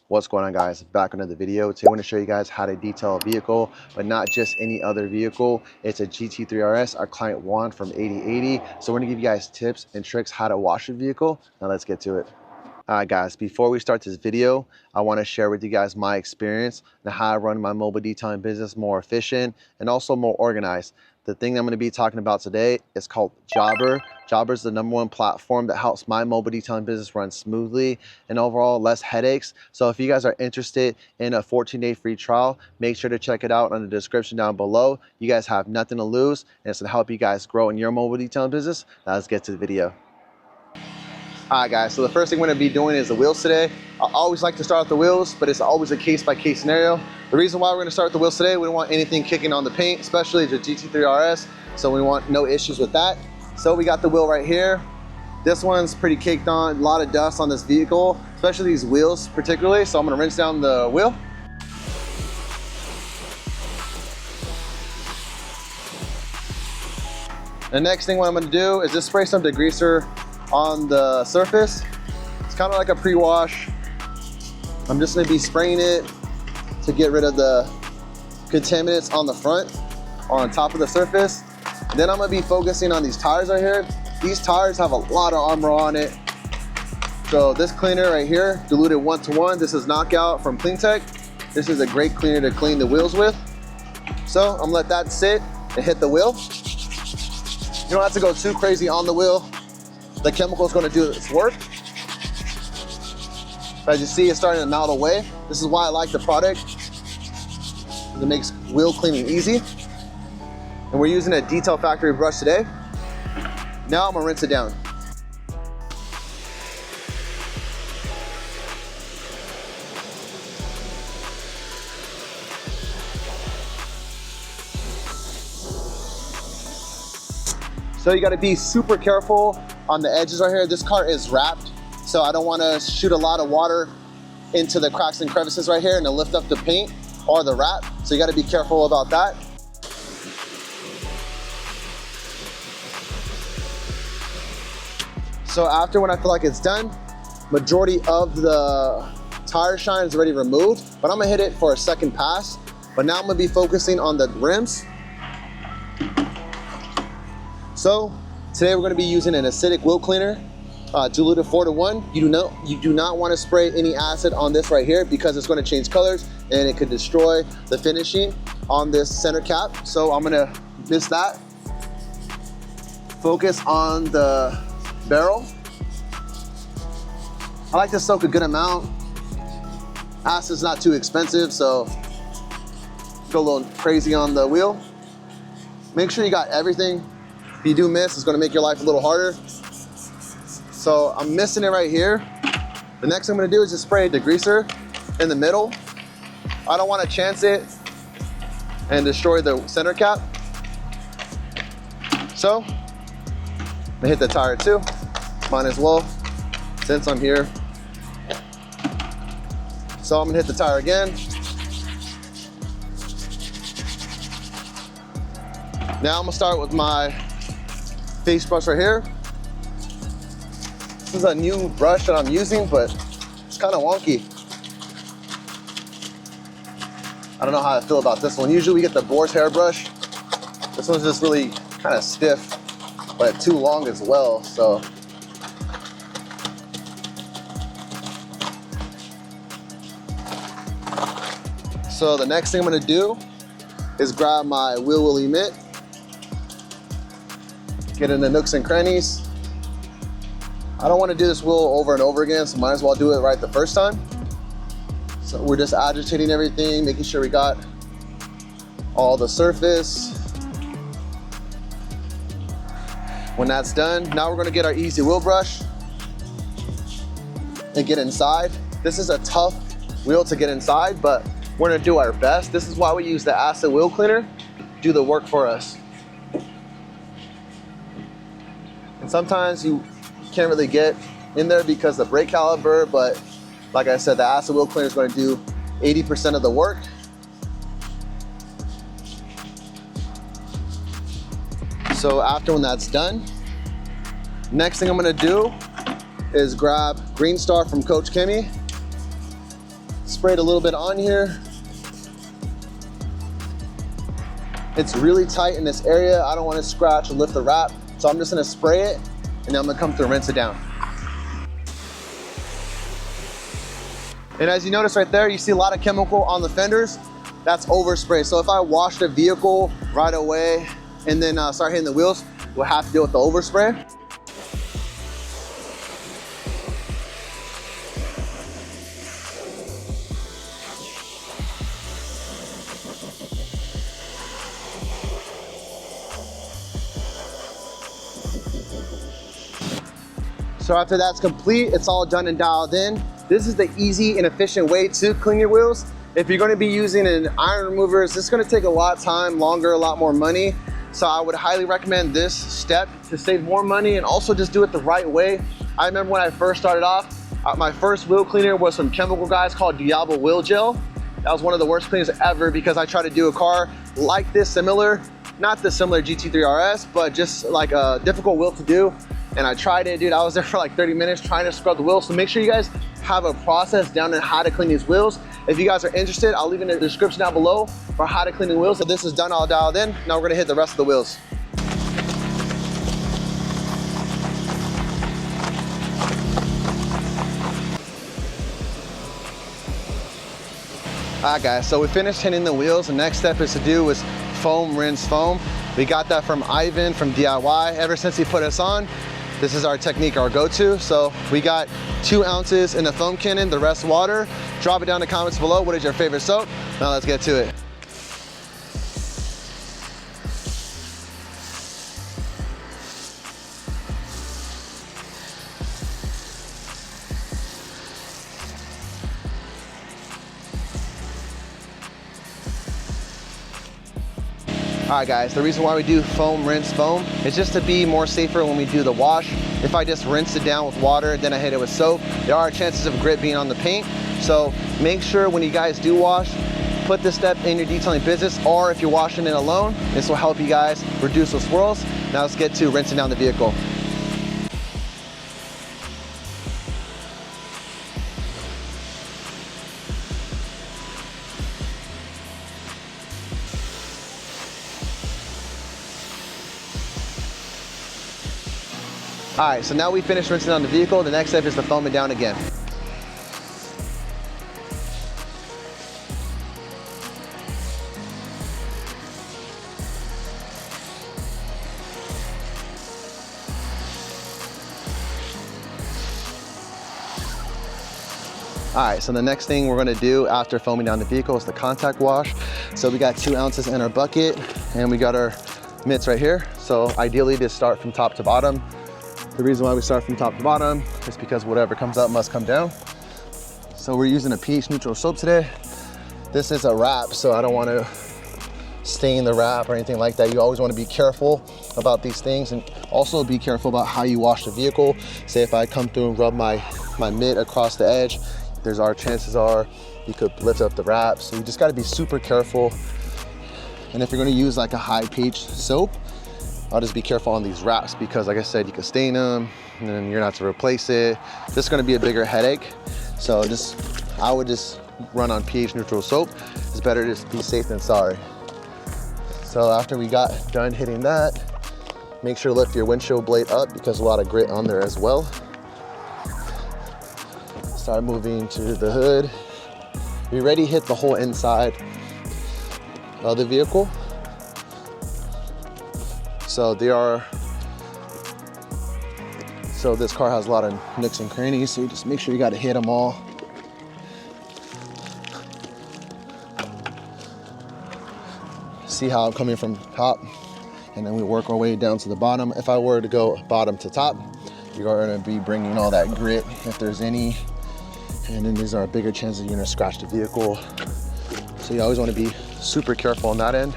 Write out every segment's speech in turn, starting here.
What's going on, guys? Back on another video. Today I want to show you guys how to detail a vehicle, but not just any other vehicle. It's a GT3 RS our client won from 8080. So we're going to give you guys tips and tricks how to wash a vehicle. Now let's get to it. Alright guys, before we start this video, I want to share with you guys my experience and how I run my mobile detailing business more efficient and also more organized. The thing I'm going to be talking about today is called Jobber. Jobber is the #1 platform that helps my mobile detailing business run smoothly and overall less headaches. So if you guys are interested in a 14-day free trial, make sure to check it out in the description down below. You guys have nothing to lose and it's going to help you guys grow in your mobile detailing business. Now let's get to the video. Alright guys, so the first thing we're going to be doing is the wheels today. I always like to start with the wheels, but it's always a case-by-case scenario. The reason why we're going to start with the wheels today, we don't want anything kicking on the paint, especially the GT3 RS, so we want no issues with that. So we got the wheel right here. This one's pretty caked on, a lot of dust on this vehicle, especially these wheels particularly, so I'm going to rinse down the wheel. The next thing what I'm going to do is just spray some degreaser on the surface. It's kind of like a pre-wash. I'm just going to be spraying it to get rid of the contaminants on the front or on top of the surface. Then I'm going to be focusing on these tires right here. These tires have a lot of armor on it. So this cleaner right here, diluted 1-to-1, this is Knockout from Cleantech. This is a great cleaner to clean the wheels with. So I'm going to let that sit and hit the wheel. You don't have to go too crazy on the wheel. The chemical is going to do its work. As you see, it's starting to melt away. This is why I like the product. It makes wheel cleaning easy. And we're using a Detail Factory brush today. Now I'm going to rinse it down. So you got to be super careful on the edges right here. This car is wrapped, so I don't want to shoot a lot of water into the cracks and crevices right here and to lift up the paint or the wrap. So you got to be careful about that. So after when I feel like it's done, majority of the tire shine is already removed, but I'm gonna hit it for a second pass. But now I'm gonna be focusing on the rims. So today we're going to be using an acidic wheel cleaner, diluted 4-to-1. You do not want to spray any acid on this right here because it's going to change colors and it could destroy the finishing on this center cap. So I'm going to miss that. Focus on the barrel. I like to soak a good amount. Acid's not too expensive, so go a little crazy on the wheel. Make sure you got everything. If you do miss, it's going to make your life a little harder. So I'm missing it right here. The next thing I'm going to do is just spray a degreaser in the middle. I don't want to chance it and destroy the center cap. So I'm going to hit the tire too. Might as well, since I'm here. So I'm going to hit the tire again. Now I'm going to start with my face brush right here. This is a new brush that I'm using, but it's kind of wonky. I don't know how I feel about this one. Usually we get the boar's hair brush. This one's just really kind of stiff, but too long as well. So the next thing I'm gonna do is grab my wheel willy mitt. Get in the nooks and crannies. I don't want to do this wheel over and over again, so might as well do it right the first time. So we're just agitating everything, making sure we got all the surface. When that's done, now we're going to get our easy wheel brush and get inside. This is a tough wheel to get inside, but we're going to do our best. This is why we use the acid wheel cleaner to do the work for us. And sometimes you can't really get in there because of the brake caliper, but like I said, the acid wheel cleaner is going to do 80% of the work. So after when that's done, next thing I'm going to do is grab Green Star from Coach Kimmy. sprayed a little bit on here. It's really tight in this area. I don't want to scratch or lift the wrap, so I'm just gonna spray it, and then I'm gonna come through and rinse it down. And as you notice right there, you see a lot of chemical on the fenders. That's overspray. So if I wash the vehicle right away and then start hitting the wheels, we'll have to deal with the overspray. So after that's complete, it's all done and dialed in. This is the easy and efficient way to clean your wheels. If you're gonna be using an iron remover, this is gonna take a lot of time, longer, a lot more money. So I would highly recommend this step to save more money and also just do it the right way. I remember when I first started off, my first wheel cleaner was some chemical guys called Diablo Wheel Gel. That was one of the worst cleaners ever because I tried to do a car like this, similar, not the similar GT3 RS, but just like a difficult wheel to do. And I tried it, dude. I was there for like 30 minutes trying to scrub the wheels. So make sure you guys have a process down on how to clean these wheels. If you guys are interested, I'll leave in the description down below for how to clean the wheels. So this is done, all dialed in. Now we're gonna hit the rest of the wheels. All right, guys, so we finished hitting the wheels. The next step is to do is foam, rinse, foam. We got that from Ivan from DIY. Ever since he put us on, this is our technique, our go-to. So we got 2 ounces in the foam cannon, the rest water. Drop it down in the comments below. What is your favorite soap? Now let's get to it. All right, guys, the reason why we do foam, rinse, foam is just to be more safer when we do the wash. If I just rinse it down with water, then I hit it with soap, there are chances of grit being on the paint. So make sure when you guys do wash, put this step in your detailing business, or if you're washing it alone, this will help you guys reduce those swirls. Now let's get to rinsing down the vehicle. All right, so now we finished rinsing down the vehicle. The next step is to foam it down again. All right, so the next thing we're gonna do after foaming down the vehicle is the contact wash. So we got 2 ounces in our bucket and we got our mitts right here. So ideally to start from top to bottom. The reason why we start from top to bottom is because whatever comes up must come down. So we're using a pH neutral soap today. This is a wrap, so I don't want to stain the wrap or anything like that. You always want to be careful about these things, and also be careful about how you wash the vehicle. Say if I come through and rub my mitt across the edge, chances are you could lift up the wrap. So you just got to be super careful. And if you're going to use like a high pH soap, I'll just be careful on these wraps because like I said, you can stain them and then you're not to replace it. This is gonna be a bigger headache. So I would just run on pH neutral soap. It's better to be safe than sorry. So after we got done hitting that, make sure to lift your windshield blade up because a lot of grit on there as well. Start moving to the hood. We already hit the whole inside of the vehicle. So this car has a lot of nooks and crannies, so you just make sure you got to hit them all. See how I'm coming from top, and then we work our way down to the bottom. If I were to go bottom to top, you're going to be bringing all that grit if there's any, and then these are bigger chances you're going to scratch the vehicle. So you always want to be super careful on that end.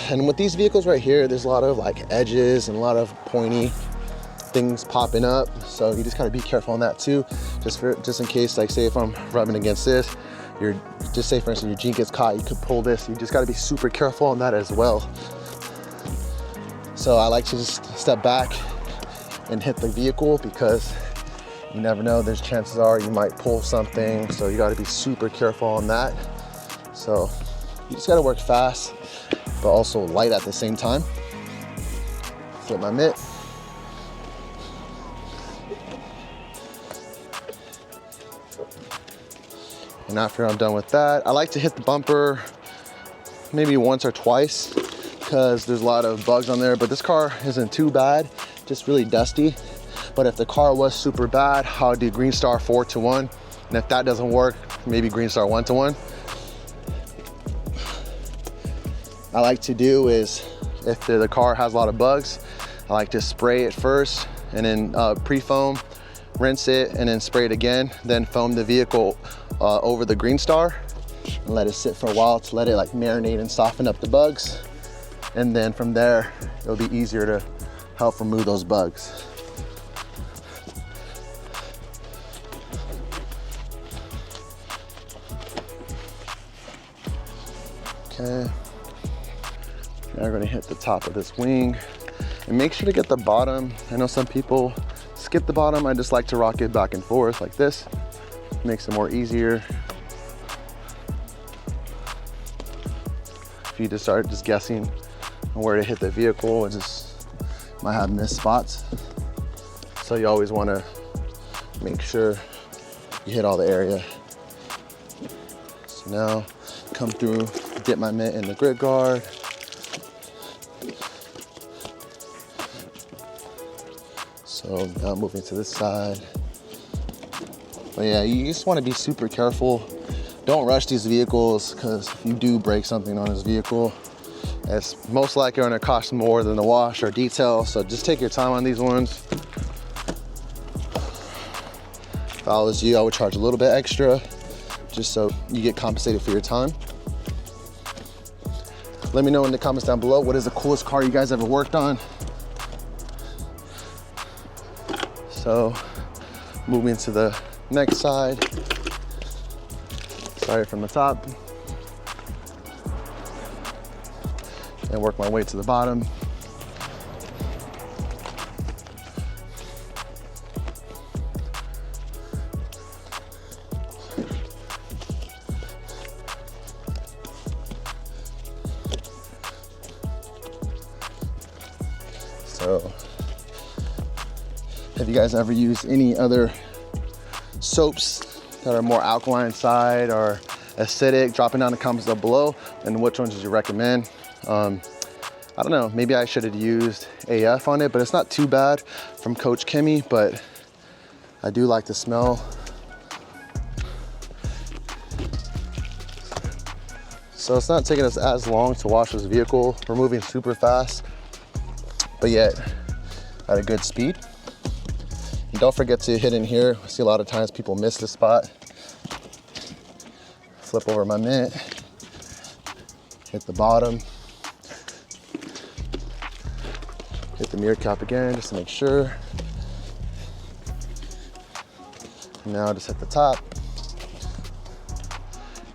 And with these vehicles right here, there's a lot of like edges and a lot of pointy things popping up. So you just gotta be careful on that too. Just in case, like say if I'm rubbing against this, just say for instance your jean gets caught, you could pull this. You just gotta be super careful on that as well. So I like to just step back and hit the vehicle because You never know, there's chances are you might pull something, so you gotta be super careful on that. So you just gotta work fast, but also light at the same time. Flip my mitt. And after I'm done with that, I like to hit the bumper maybe once or twice because there's a lot of bugs on there, but this car isn't too bad, just really dusty. But if the car was super bad, I'll do Green Star 4-to-1. And if that doesn't work, maybe Green Star 1-to-1. I like to do is, if the car has a lot of bugs, I like to spray it first and then pre-foam, rinse it, and then spray it again, then foam the vehicle over the Green Star and let it sit for a while to let it like marinate and soften up the bugs. And then from there, it'll be easier to help remove those bugs. Okay, now we're gonna hit the top of this wing and make sure to get the bottom. I know some people skip the bottom. I just like to rock it back and forth like this. Makes it more easier. If you just start just guessing on where to hit the vehicle, it just might have missed spots. So you always wanna make sure you hit all the area. So now come through, dip my mitt in the grid guard. So now moving to this side. But yeah, you just want to be super careful. Don't rush these vehicles, because if you do break something on this vehicle, it's most likely going to cost more than the wash or detail. So just take your time on these ones. If I was you, I would charge a little bit extra, just so you get compensated for your time. Let me know in the comments down below, what is the coolest car you guys ever worked on? So moving to the next side, start from the top and work my way to the bottom. So, have you guys ever used any other soaps that are more alkaline side or acidic? Drop it down in the comments down below, and which ones did you recommend? I don't know, maybe I should have used AF on it, but it's not too bad from Coach Kimmy, but I do like the smell. So it's not taking us as long to wash this vehicle. We're moving super fast, but yet at a good speed. And don't forget to hit in here. I see a lot of times people miss this spot. Flip over my mitt, hit the bottom, hit the mirror cap again just to make sure. And now just hit the top.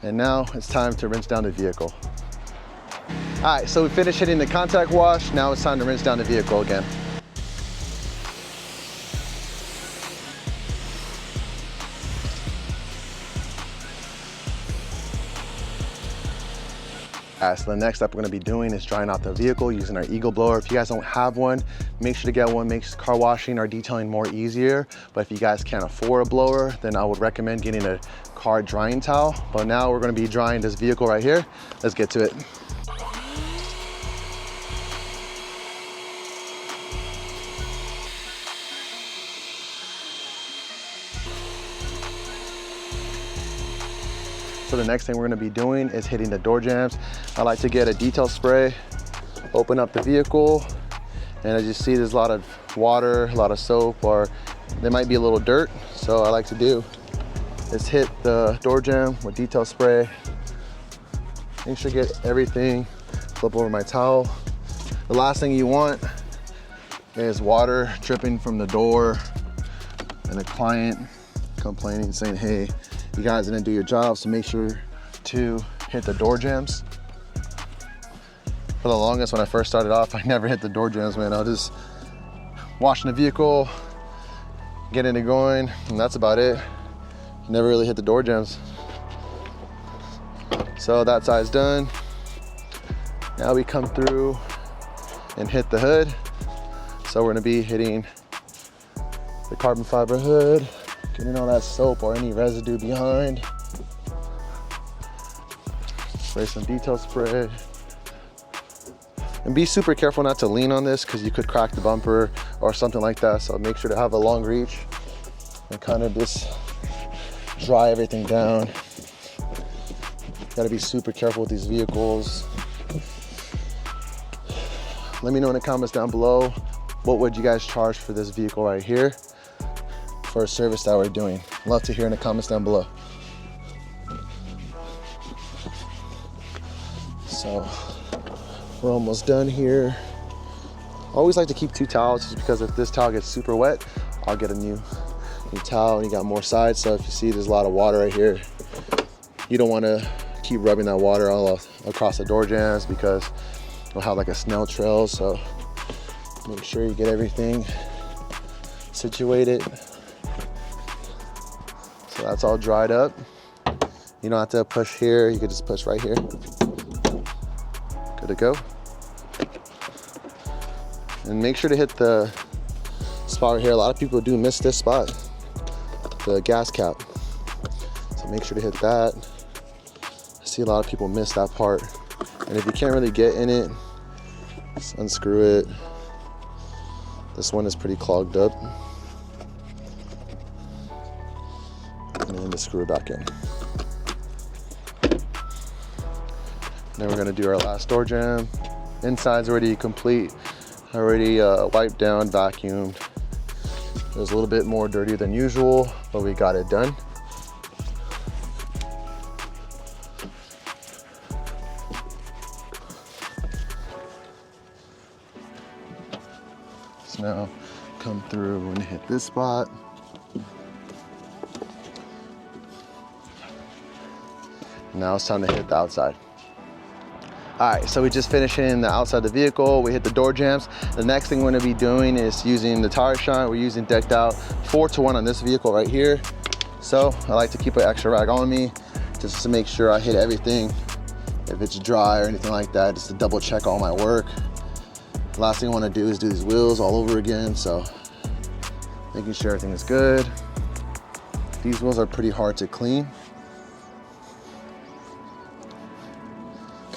And now it's time to rinse down the vehicle. All right, so we finished hitting the contact wash. Now it's time to rinse down the vehicle again. All right, so the next step we're gonna be doing is drying out the vehicle using our Eagle blower. If you guys don't have one, make sure to get one. Makes car washing or detailing more easier. But if you guys can't afford a blower, then I would recommend getting a car drying towel. But now we're gonna be drying this vehicle right here. Let's get to it. So the next thing we're gonna be doing is hitting the door jambs. I like to get a detail spray, open up the vehicle, and as you see, there's a lot of water, a lot of soap, or there might be a little dirt. So I like to do is hit the door jamb with detail spray. Make sure to get everything, flip over my towel. The last thing you want is water dripping from the door and the client complaining, saying, hey, you guys didn't do your job. So make sure to hit the door jambs. For the longest, when I first started off, I never hit the door jambs, man. I was just washing the vehicle, getting it going, and that's about it. Never really hit the door jambs. So that side's done. Now we come through and hit the hood. So we're gonna be hitting the carbon fiber hood, getting all that soap or any residue behind. Spray some detail spray. And be super careful not to lean on this because you could crack the bumper or something like that. So make sure to have a long reach and kind of just dry everything down. Gotta be super careful with these vehicles. Let me know in the comments down below, what would you guys charge for this vehicle right here for a service that we're doing? Love to hear in the comments down below. So we're almost done here. I always like to keep 2 towels just because if this towel gets super wet, I'll get a new towel, and you got more sides. So if you see there's a lot of water right here, you don't want to keep rubbing that water all across the door jambs because it'll have like a snail trail. So make sure you get everything situated. So that's all dried up. You don't have to push here, you can just push right here. Good to go. And make sure to hit the spot right here. A lot of people do miss this spot, the gas cap. So make sure to hit that. I see a lot of people miss that part. And if you can't really get in it, just unscrew it. This one is pretty clogged up. And then just screw it back in. Then we're gonna do our last door jamb. Inside's already complete. Already wiped down, vacuumed. It was a little bit more dirty than usual, but we got it done. So now come through and hit this spot. Now it's time to hit the outside. All right, so we just finished hitting the outside of the vehicle. We hit the door jambs. The next thing we're gonna be doing is using the tire shine. We're using decked out 4-to-1 on this vehicle right here. So I like to keep an extra rag on me just to make sure I hit everything. If it's dry or anything like that, just to double check all my work. Last thing I wanna do is do these wheels all over again. So making sure everything is good. These wheels are pretty hard to clean.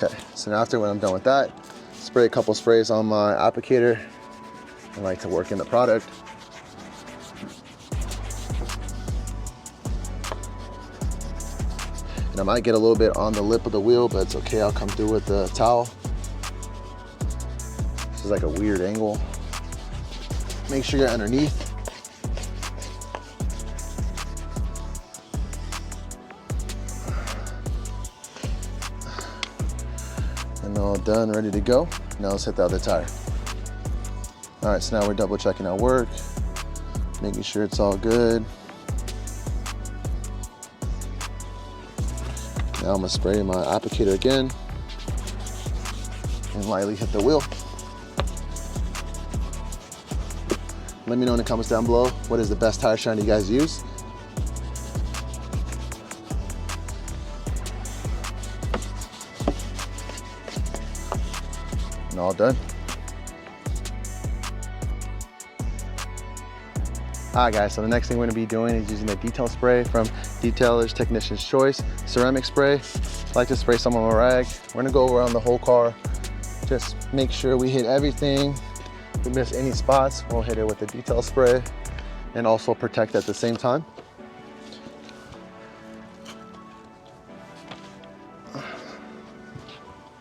Okay, so now after when I'm done with that, spray a couple sprays on my applicator. I like to work in the product. And I might get a little bit on the lip of the wheel, but it's okay, I'll come through with the towel. This is like a weird angle. Make sure you're underneath. And all done, ready to go. Now let's hit the other tire. All right, so now we're double checking our work, making sure it's all good. Now I'm gonna spray my applicator again and lightly hit the wheel. Let me know in the comments down below, what is the best tire shine you guys use? And all done. All right guys, so the next thing we're gonna be doing is using the detail spray from Detailer's Technician's Choice ceramic spray. I like to spray some on my rag. We're gonna go around the whole car. Just make sure we hit everything. If we miss any spots, we'll hit it with the detail spray and also protect at the same time.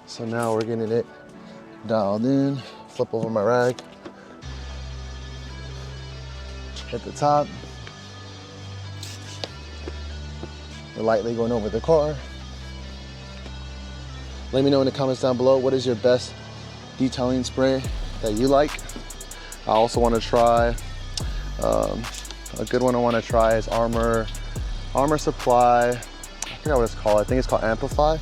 So now we're getting it dialed in. Flip over my rag. Hit the top. We're lightly going over the car. Let me know in the comments down below, what is your best detailing spray that you like? I also want to try, a good one I want to try is Armor Supply. I forgot what it's called. I think it's called Amplify.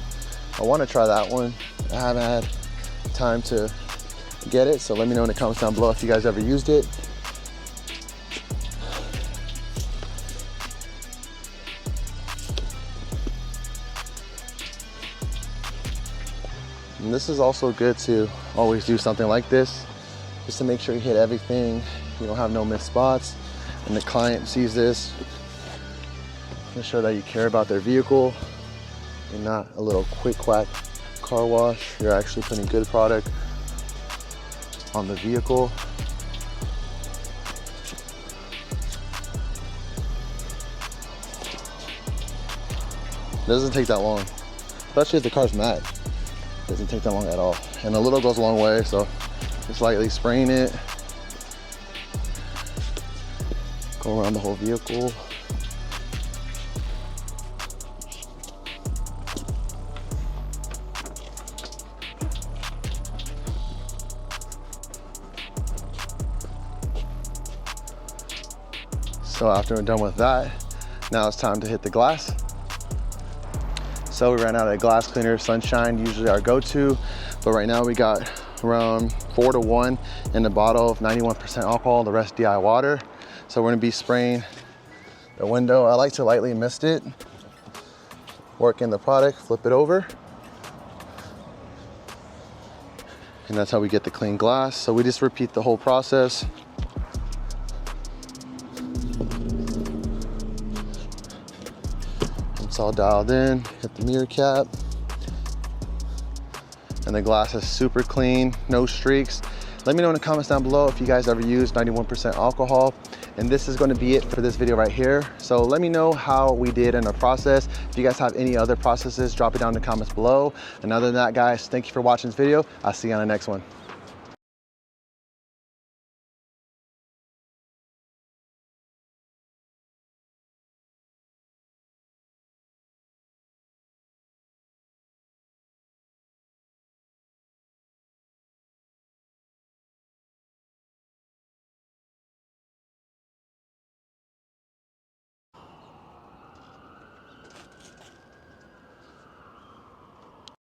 I want to try that one. I haven't had time to get it, so let me know in the comments down below if you guys ever used it. And this is also good to always do something like this, just to make sure you hit everything, you don't have no missed spots, and the client sees this, to show that you care about their vehicle and not a little quick quack car wash. You're actually putting good product on the vehicle. It doesn't take that long, especially if the car's matte. It doesn't take that long at all. And a little goes a long way, so just lightly spraying it. Go around the whole vehicle. So after we're done with that, now it's time to hit the glass. So we ran out of glass cleaner, Sunshine, usually our go-to, but right now we got around 4 to 1 in a bottle of 91% alcohol, the rest DI water. So we're gonna be spraying the window. I like to lightly mist it, work in the product, flip it over. And that's how we get the clean glass. So we just repeat the whole process. It's all dialed in, hit the mirror cap. And the glass is super clean, no streaks. Let me know in the comments down below if you guys ever use 91% alcohol. And this is going to be it for this video right here. So let me know how we did in our process. If you guys have any other processes, drop it down in the comments below. And other than that, guys, thank you for watching this video. I'll see you on the next one.